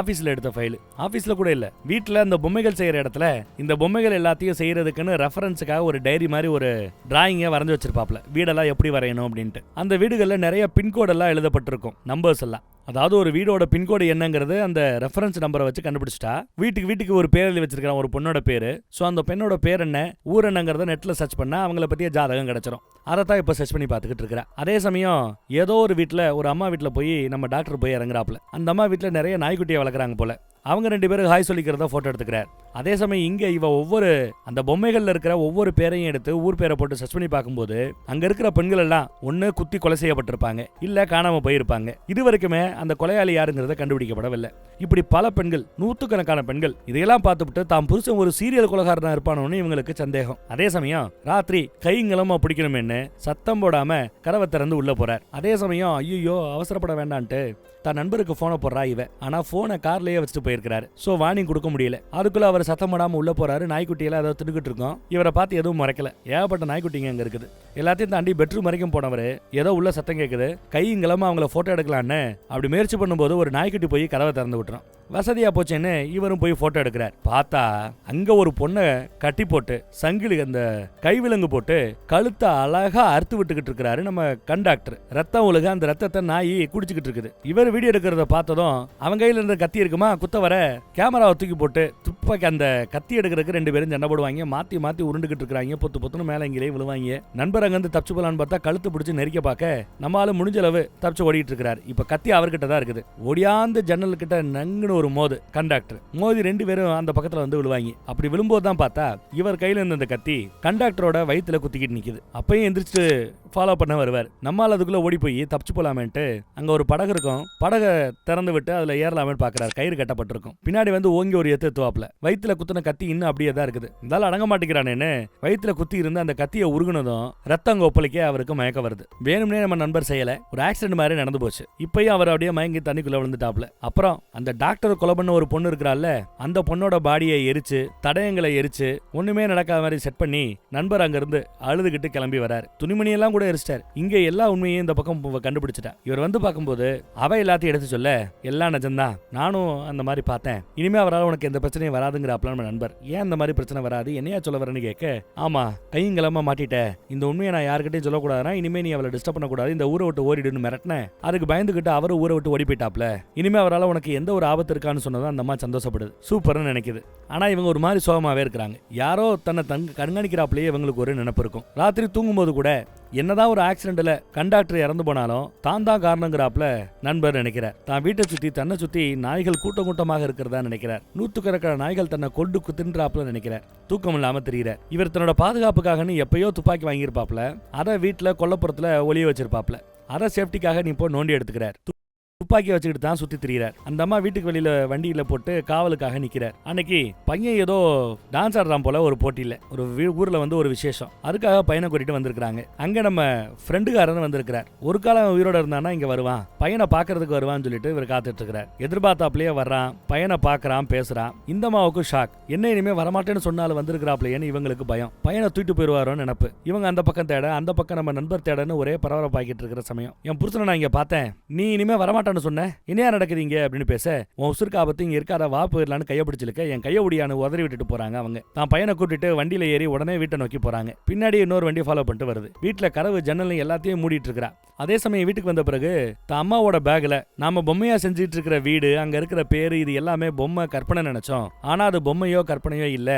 ஆபீஸ்ல எடுத்த ஃபைல், ஆபீஸ்ல கூட இல்ல, வீட்டுல அந்த பொம்மைகள் செய்யற இடத்துல இந்த பொம்மைகள் எல்லாத்தையும் செய்யறதுக்குன்னு ரெஃபரன்ஸுக்காக ஒரு டைரி மாதிரி ஒரு டிராயிங்கை வரைஞ்சு வச்சிருப்பாப்ல. வீடெல்லாம் எப்படி வரையணும் அப்படின்ட்டு. அந்த வீடுகள்ல நிறைய பின்கோட் எல்லாம் எழுதப்பட்டிருக்கும், நம்பர்ஸ் எல்லாம். அதாவது ஒரு வீடோட பின்கோடு என்னங்கிறது அந்த ரெஃபரன்ஸ் நம்பரை வச்சு கண்டுபிடிச்சிட்டா வீட்டுக்கு ஒரு பேர் எழுதி வச்சிருக்கான், ஒரு பொண்ணோட பேரு. ஸோ அந்த பெண்ணோட பேர் என்ன, ஊர் என்னங்கிறத நெட்ல சர்ச் பண்ணா அவங்கள பத்திய ஜாதகம் கிடைச்சிரும். அதைத்தான் இப்ப சர்ச் பண்ணி பார்த்துக்கிட்டு இருக்கிறா. அதே சமயம் ஏதோ ஒரு வீட்டுல, ஒரு அம்மா வீட்டுல போய் நம்ம டாக்டர் போய் இறங்குறாப்ல. அந்த அம்மா வீட்டுல நிறைய நாய்க்குட்டியை வளர்க்குறாங்க போல. அவங்க ரெண்டு பேரும் ஹாய் சொல்லிக்கிறத போட்டோ எடுத்துக்கிறார். அதே சமயம் இங்க இவ ஒவ்வொரு அந்த பொம்மைகள்ல இருக்கிற ஒவ்வொரு பேரையும் எடுத்து ஊர் பேரை போட்டு சர்ச் பண்ணி பார்க்கும்போது அங்க இருக்கிற பெண்கள் எல்லாம் ஒண்ணு குத்தி கொலை செய்யப்பட்டிருப்பாங்க, இல்ல காணாம போயிருப்பாங்க. இது வரைக்குமே அந்த கொலையாளி யாருங்கிறத கண்டுபிடிக்கப்படவில்லை. இப்படி பல பெண்கள், நூற்றுக்கணக்கான பெண்கள் இதையெல்லாம் பார்த்துவிட்டு தாம் புருஷன் ஒரு சீரியல் கொலைகாரனா இருப்பானோன்னு இவங்களுக்கு சந்தேகம். அதே சமயம் ராத்திரி கைங்களமா பிடிக்கணும்னு சத்தம் போடாம கதவை திறந்து உள்ள போறார். அதே சமயம் ஐயோ அவசரப்பட வேண்டான்ட்டு தன் நண்பருக்கு போனை போடுறா இவ. ஆனா போனை கார்லயே வச்சுட்டு போயிருக்கிறாரு. சோ வார்னிங் கொடுக்க முடியல. அதுக்குள்ள அவர் சத்தம் போடாம உள்ள போறாரு. நாய்க்குட்டியெல்லாம் ஏதோ தின்னுக்கிட்டு இருக்கோம். இவரை பார்த்து எதுவும் மறைக்கல. ஏகப்பட்ட நாய்க்குட்டிங்க அங்க இருக்குது. எல்லாத்தையும் தாண்டி பெட்ரூம் வரைக்கும் போனவரு ஏதோ உள்ள சத்தம் கேட்குது. கைங்களமா அவங்கள போட்டோ எடுக்கலான்னு அப்படி முயற்சி பண்ணும்போது ஒரு நாய்க்குட்டி போய் கதவை திறந்து விட்டுரும். வசதியா போச்சேன்னு இவரும் போய் போட்டோ எடுக்கிறார். பார்த்தா அங்க ஒரு பொண்ணை கட்டி போட்டு சங்கிலி அந்த கைவிலங்கு போட்டு கழுத்தை அழகா அறுத்து விட்டுக்கிட்டு இருக்கிறாரு நம்ம கண்டாக்டர். ரத்தம் ஒழுக அந்த ரத்தத்தை நாய் குடிச்சுக்கிட்டு இருக்குது. இவர் வீடியோ எடுக்கிறத பார்த்ததும் அவங்க கையில இருந்த கத்தி இருக்குமா, குத்த வர கேமராவை தூக்கி போட்டு துப்பாக்கி அந்த கத்தி எடுக்கிறதுக்கு ரெண்டு பேரும் சண்டை போடுவாங்க. மாத்தி மாத்தி உருண்டுகிட்டு இருக்காங்க. பொத்துன்னு மேல இங்கே விழுவாங்க. நண்பர் அங்க இருந்து தப்பிச்சு போலான்னு பார்த்தா கழுத்து பிடிச்சு நெரிக்க பார்க்க நம்மளால முடிஞ்ச அளவு தப்பிச்சு ஓடிட்டு இருக்கிறார். இப்ப கத்தி அவர்கிட்ட தான் இருக்குது. ஓடியாந்து ஜன்னல் கிட்ட நங்குன்னு ஒரு மோது கண்டாக்டர் மோதி ரெண்டு பேரும் அந்த பக்கத்துல வந்து விழுவாங்க. அப்படி விழும்போது தான் பார்த்தா இவர் கையில இருந்த அந்த கத்தி கண்டாக்டரோட வயித்துல குத்திக்கிட்டு நிக்குது. அப்பயும் எந்திரிச்சு ஃபாலோ பண்ண வருவார். நம்மால் அதுக்குள்ள ஓடி போய் தப்பிச்சு போலாமேன்ட்டு அங்க ஒரு படகு இருக்கும். படகை திறந்து விட்டு அதுல ஏறலாமேன்னு பாக்குறாரு. கயிறு கட்டப்பட்டிருக்கும். பின்னாடி வந்து ஓங்கி ஒரு எத்துவாப்ல. வயிற்றுல குத்துன கத்தி இன்னும் அப்படியே தான் இருக்குது. இருந்தாலும் அடங்க மாட்டேங்கிறானேன்னு வயிற்றுல குத்தி இருந்து அந்த கத்தியை உருகுனதும் ரத்தம் அங்க ஒப்பளிக்க அவருக்கு மயக்கம் வருது. வேணும்னே நம்ம நண்பர் செய்யல, ஒரு ஆக்சிடென்ட் மாதிரி நடந்து போச்சு. இப்பயும் அவர் அப்படியே மயங்கி தண்ணிக்குள்ள விழுந்துட்டாப்ல. அப்புறம் அந்த டாக்டர் கொலை பண்ண ஒரு பொண்ணு இருக்கிறாள்ல, அந்த பொண்ணோட பாடியை எரிச்சு தடயங்களை எரிச்சு ஒண்ணுமே நடக்காத மாதிரி செட் பண்ணி நண்பர் அங்க இருந்து அழுதுகிட்டு கிளம்பி வராரு. துணிமணி எல்லாம் கூட கூட எரிச்சிட்டார். இங்க எல்லா உண்மையும் இந்த பக்கம் கண்டுபிடிச்சிட்டா. இவர் வந்து பார்க்கும்போது அவ எல்லாத்தையும் எடுத்து சொல்ல, எல்லாம் நிஜம்தான், நானும் அந்த மாதிரி பார்த்தேன், இனிமே அவரால் உனக்கு எந்த பிரச்சனையும் வராதுங்கிற நண்பர். ஏன் அந்த மாதிரி பிரச்சனை வராது, என்னையா சொல்ல வரேன்னு கேட்க, ஆமா கையங்கலமா மாட்டிட்ட, இந்த உண்மையை நான் யாருக்கிட்டையும் சொல்லக்கூடாதுனா, இனிமே நீ அவளை டிஸ்டர்ப் பண்ணக்கூடாது, இந்த ஊரை விட்டு ஓடிடுன்னு மிரட்டினேன். அதுக்கு பயந்துகிட்டு அவரு ஊரை விட்டு ஓடி போயிட்டாப்ல, இனிமே அவரால் உனக்கு எந்த ஒரு ஆபத்து இருக்கான்னு சொன்னதான் அந்த அம்மா சந்தோஷப்படுது, சூப்பர்னு நினைக்குது. ஆனா இவங்க ஒரு மாதிரி சோகமாவே இருக்கிறாங்க. யாரோ தன்னை கண்காணிக்கிறாப்லயே இவங்களுக்கு ஒரு நினைப்பு இருக்கும். ராத்திரி தூங்கும்போது கூட என்னதான் ஒரு ஆக்சிடென்ட்ல கண்டாக்டர் இறந்து போனாலும் தான் காரணங்கிறாப்ல நண்பர் நினைக்கிறார். தான் வீட்டை சுத்தி தன்னை சுத்தி நாய்கள் கூட்டம் கூட்டமாக இருக்கிறதா நினைக்கிறார். நூற்றுக்கணக்கான நாய்கள் தன்னை கொண்டு தின்றாப்ல நினைக்கிறார். தூக்கம் இல்லாம தெரிகிறார். இவர் தன்னோட பாதுகாப்புக்காகன்னு எப்பயோ துப்பாக்கி வாங்கியிருப்பாப்ல, அதை வீட்டுல கொல்லப்புறத்துல ஒளிய வச்சிருப்பாப்ல, அதை சேஃப்டிக்காக நீ இப்போ நோண்டி எடுத்துக்கிறார். துப்பாக்கி வச்சுக்கிட்டு தான் சுத்தி திரிகிறார். அந்த அம்மா வீட்டுக்கு வெளியில வண்டியில போட்டு காவலுக்காக நிக்கிறார். அன்னைக்கு பையன் ஏதோ டான்ஸ் ஆடுறான் போல ஒரு போட்டியில, ஒரு ஊர்ல வந்து ஒரு விசேஷம், அதுக்காக பையனை கூட்டிட்டு வந்திருக்காங்க. அங்க நம்ம ஃப்ரெண்டுக்காரன் வந்திருக்கிறார். ஒரு காலம் உயிரோட இருந்தானா இங்க வருவான், பையனை பாக்குறதுக்கு வருவான்னு சொல்லிட்டு இவர் காத்துட்டு இருக்கிறார். எதிர்பார்த்தாப்லயே வர்றான், பையனை பாக்குறான், பேசுறான். இந்த அம்மாவுக்கு ஷாக், என்ன இனிமே வரமாட்டேன்னு சொன்னாலும் வந்திருக்கிறாப்லையேன்னு இவங்களுக்கு பயம். பையனை தூக்கிட்டு போயிருவாரோன்னு நினைப்பு. இவங்க அந்த பக்கம் தேட, அந்த பக்கம் நம்ம நண்பர் தேடன்னு ஒரே பரபரப்பாக்கிட்டு இருக்கிற சமயம், என் புருஷனை நான் இங்க பார்த்தேன், நீ இனிமே வரமாட்டேன்னு சொன்ன, என்னையா நடக்குதுங்க அப்படின்னு பேச, உன் உசுருக்கு ஆபத்து இங்க இருக்காத, வா போயிடலான்னு கையை பிடிச்சிருக்க, என் கையை ஒடியான்னு உதறி விட்டுட்டு போறாங்க. அவங்க தான் பையனை கூட்டிட்டு வண்டியில ஏறி உடனே வீட்டை நோக்கி போறாங்க. பின்னாடி இன்னொரு வண்டி ஃபாலோ பண்ணிட்டு வருது. வீட்டுல கதவு ஜன்னல் எல்லாத்தையும் மூடிட்டு இருக்கிறா. அதே சமயம் வீட்டுக்கு வந்த பிறகு தான் அம்மாவோட பேக்ல நாம பொம்மையா செஞ்சிட்டு இருக்கிற வீடு, அங்க இருக்கிற பேரு, இது எல்லாமே பொம்மை கற்பனை நினைச்சோம், ஆனா அது பொம்மையோ கற்பனையோ இல்ல,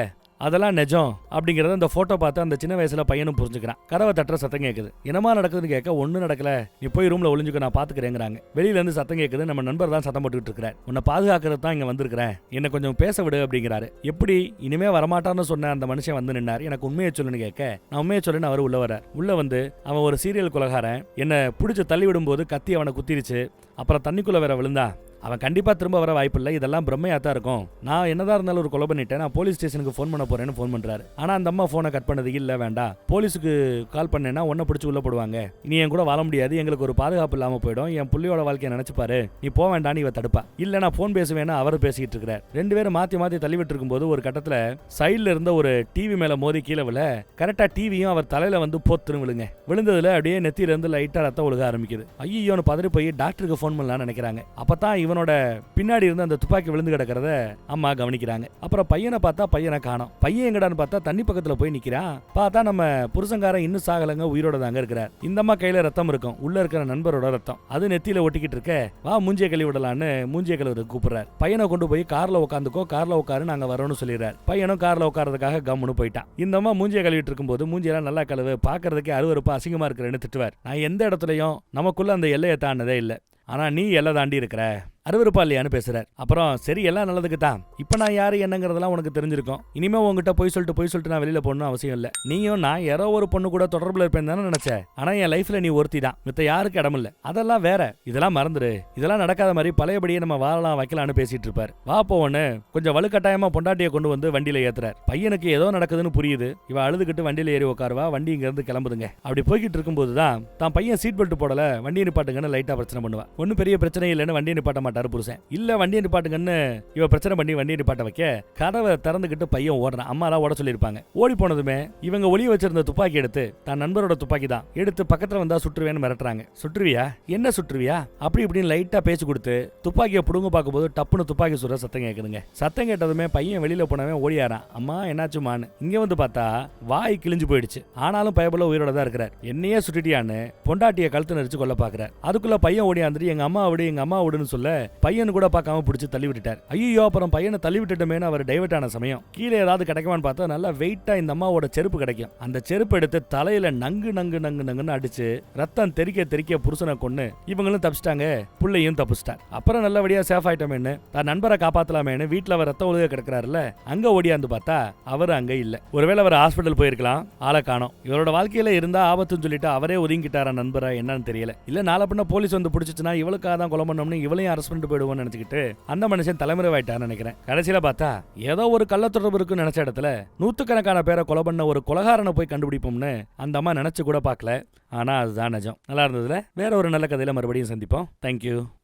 அதெல்லாம் நிஜம் அப்படிங்கறத அந்த போட்டோ பார்த்து அந்த சின்ன வயசுல பையனும் புரிஞ்சுக்கிறான். கதவை தட்டுற சத்தம் கேட்குது. என்னமா நடக்குதுன்னு கேட்க, ஒன்னும் நடக்கல, நீ போய் ரூம்ல ஒளிஞ்சுக்க, நான் பாத்துக்கிறேங்கிறாங்க. வெளியில இருந்து சத்தம் கேட்குது. நம்ம நண்பர் தான் சத்தம் போட்டுக்கிட்டு இருக்கிறார். உன்னை பாதுகாக்கிறது தான் இங்க வந்திருக்கிறேன், என்ன கொஞ்சம் பேச விடு அப்படிங்கிறாரு. எப்படி இனிமே வரமாட்டான்னு சொன்ன அந்த மனுஷன் வந்து நின்னார். எனக்கு உண்மையை சொல்லுன்னு கேட்க, நான் உண்மையை சொல்லுன்னு அவர் உள்ள வர்றார். உள்ள வந்து அவன் ஒரு சீரியல் கொலைகாரன், என்ன பிடிச்சி தள்ளி விடும்போது கத்தி அவனை குத்திருச்சு, அப்புறம் தண்ணிக்குள்ள வேற விழுந்தா, அவன் கண்டிப்பா திரும்ப வர வாய்ப்பு இல்லை, இதெல்லாம் பிரம்மையா தான் இருக்கும், நான் என்னதான் இருந்தாலும் ஒரு கொலை பண்ணிட்டேன், நான் போலீஸ் ஸ்டேஷனுக்கு ஃபோன் பண்ண போறேன்னு ஃபோன் பண்றாரு. ஆனா அந்த அம்மா போனை கட் பண்ணது, இல்ல வேண்டாம், போலீஸுக்கு கால் பண்ணேன்னா உன்னை பிடிச்சி உள்ள போடுவாங்க, நீ என் கூட வாழ முடியாது, எங்களுக்கு ஒரு பாதுகாப்பு இல்லாம போயிடும், என் புள்ளியோட வாழ்க்கையை நினைச்சு பாரு, நீ போக வேண்டாம், இவ தடுப்பா. இல்ல நான் போன் பேசுவேன்னா அவர் பேசிக்கிட்டு இருக்கிறார். ரெண்டு பேரும் மாத்தி மாத்தி தள்ளிவிட்டு இருக்கும்போது ஒரு கட்டத்துல சைட்ல இருந்த ஒரு டிவி மேல மோதி கீழே விழ, கரெக்டா டிவியும் அவர் தலையில வந்து போத்துரும் விழுங்க. விழுந்ததுல அப்படியே நெத்தியில இருந்து லைட்டா ரத்தம் ஒழுக ஆரம்பிக்குது. ஐயோன்னு பதறி போய் டாக்டருக்கு ஃபோன் பண்ணலாம்னு நினைக்கிறாங்க. அப்பதான் இவனோட பின்னாடி இருந்து அந்த துப்பாக்கி விழுந்து கிடக்கிறத அம்மா கவனிக்கிறாங்க. அப்புறம் பையனை பார்த்தா பையனை காணோம். பையன் எங்கடான்னு பார்த்தா தண்ணி பக்கத்துல போய் நிக்கிறான். பார்த்தா நம்ம புருஷங்காரன் இன்னும் சாகலங்க, உயிரோட தாங்க இருக்கிறார். இந்த அம்மா கையில ரத்தம் இருக்கும், உள்ள இருக்கிற நண்பரோட ரத்தம், அது நெத்தியில ஒட்டிக்கிட்டு இருக்க, வா மூஞ்சிய கழுவி விடலான்னு மூஞ்சிய கழுவுறது கூப்பிடுறாரு. பையனை கொண்டு போய் கார்ல உட்காந்துக்கோ, கார்ல உட்காரு, நாங்க வரோம்னு சொல்லிடுறாரு. பையனும் கார்ல உட்காரதுக்காக கம்முன்னு போயிட்டான். இந்த அம்மா மூஞ்சிய கழுவிட்டு இருக்கும்போது, மூஞ்சியெல்லாம் நல்லா கழுவு, பாக்குறதுக்கே அருவருப்பா அசிங்கமா இருக்கிறேன்னு திட்டுவார். நான் எந்த இடத்துலயும் நமக்குள்ள அந்த எல்லையை தாண்டதே இல்லை, ஆனா நீ எல்லை தாண்டி இருக்கிற, அருவருப்பா இல்லையான்னு பேசுறாரு. அப்புறம் சரி எல்லாம் நல்லதுக்கு தான், இப்ப நான் யாரு என்னங்கிறதெல்லாம் உனக்கு தெரிஞ்சிருக்கும், இனிமே உங்ககிட்ட போய் சொல்லிட்டு நான் வெளியில போகணும் அவசியம் இல்ல, நீயும் நான் யாரோ ஒரு பொண்ணு கூட தொடர்புல இருப்பேன் தானே நினைச்ச, ஆனா என் லைஃப்ல நீ ஒருத்தி தான், மித்த யாருக்கு இடம் இல்ல, அதெல்லாம் வேற, இதெல்லாம் மறந்துரு, இதெல்லாம் நடக்காத மாதிரி பழையபடியே நம்ம வாழலாம் வைக்கலாம்னு பேசிட்டு இருப்பாரு. வா போவன்னு கொஞ்சம் வலுக்கட்டாயமா பொண்டாட்டியை கொண்டு வந்து வண்டியில ஏத்துறாரு. பையனுக்கு ஏதோ நடக்குதுன்னு புரியுது. இவ அழுதுகிட்டு வண்டியில ஏறி உட்காருவா, வண்டி இங்க இருந்து கிளம்புதுங்க. அப்படி போய்கிட்டு இருக்கும்போது தான் பையன் சீட் பெல்ட் போடல, வண்டியை நிப்பாட்டுங்கன்னு லைட்டா பிரச்சனை பண்ணுவா. ஒன்னும் பெரிய பிரச்சனை இல்லைன்னு வண்டியை நிப்பாட்ட மாட்டாரு புருஷன். இல்ல வண்டியை நிப்பாட்டுங்கன்னு இவ பிரச்சனை பண்ணி வண்டியை நிப்பாட்ட வைக்க, கதவை திறந்துகிட்டு பையன் ஓடுறான். அம்மாலாம் ஓட சொல்லியிருப்பாங்க. ஓடி போனதுமே இவங்க ஒளிய வச்சிருந்த துப்பாக்கி எடுத்து, தான் நண்பரோட துப்பாக்கி தான் எடுத்து பக்கத்துல வந்தா சுற்றுவேன்னு மிரட்டுறாங்க. சுற்றுவியா, என்ன சுற்றுவியா, அப்படி இப்படின்னு லைட்டா பேச்சு கொடுத்து துப்பாக்கியை புடுங்க பார்க்கும்போது டப்புன்னு துப்பாக்கி சுடுற சத்தம் கேட்குதுங்க. சத்தம் கேட்டதுமே பையன் வெளியில போனவன் ஓடியாரான். அம்மா என்னாச்சுமான்னு இங்க வந்து பார்த்தா வாய் கிழிஞ்சு போயிடுச்சு. ஆனாலும் பயபுள்ள உயிரோட தான் இருக்கிறார். என்னையே சுட்டிட்டியான்னு பொண்டாட்டியை கழுத்து நெரிச்சு கொல்ல பாக்குறார். அதுக்குள்ள பையன் ஓடியாந்துட்டு எங்க அம்மா விடு, எங்க அம்மா விடுன்னு சொல்ல, பையன் கூட பார்க்காம பிடிச்சு தள்ளி விட்டுட்டார். ஐயோ, அப்புறம் பையனை தள்ளி விட்டுட்டோமேனு அவர் டைவர்ட் ஆன சமயம் கீழே ஏதாவது கிடைக்குமான்னு பார்த்தா நல்லா வெயிட்டா இந்த அம்மாவோட செருப்பு கிடைக்கும். அந்த செருப்பு எடுத்து தலையில நங்கு நங்கு நங்கு நங்குன்னு அடிச்சு ரத்தம் தெறிக்க தெறிக்க புருஷனை கொன்னு இவங்களும் தப்பிச்சிட்டாங்க, புள்ளையும் தப்பிச்சிட்டார். அப்புறம் நல்லபடியா சேஃப் ஆயிட்டோமேனு தன் நண்பரை காப்பாத்தலாமேனு வீட்டுல அவர் ரத்தம் ஒழுக கிடக்கிறாருல, அங்க ஓடியாந்து பார்த்தா அவர் அங்க இல்ல. ஒருவேளை அவர் ஹாஸ்பிட்டல் போயிருக்கலாம், ஆளை காணோம். இவரோட வாழ்க்கையில இருந்தா ஆபத்துன்னு சொல்லிட்டு அவரே ஒதுங்கிட்டாரா நண்பரா என்னன்னு தெரியல. இல்ல நாளை பின்ன போலீஸ் வந்து பிடிச்சிச்சுன்னா இவளுக்காக தான் கொலை பண்ணோம்னு இவளையும் அரெஸ்ட் பண்ணிட்டு போயிடுவோம்னு நினைச்சுக்கிட்டு அந்த மனுஷன் தலைமுறைவாயிட்டான்னு நினைக்கிறேன். கடைசியில பார்த்தா ஏதோ ஒரு கள்ள தொடர்பு இருக்குன்னு நினைச்ச இடத்துல நூத்துக்கணக்கான பேரை கொலை பண்ண ஒரு கொலகாரனை போய் கண்டுபிடிப்போம்னு அந்த அம்மா நினைச்சு கூட பார்க்கல. ஆனா அதுதான் நிஜம். நல்லா இருந்ததுல வேற ஒரு நல்ல கதையில மறுபடியும் சந்திப்போம். தேங்க்யூ.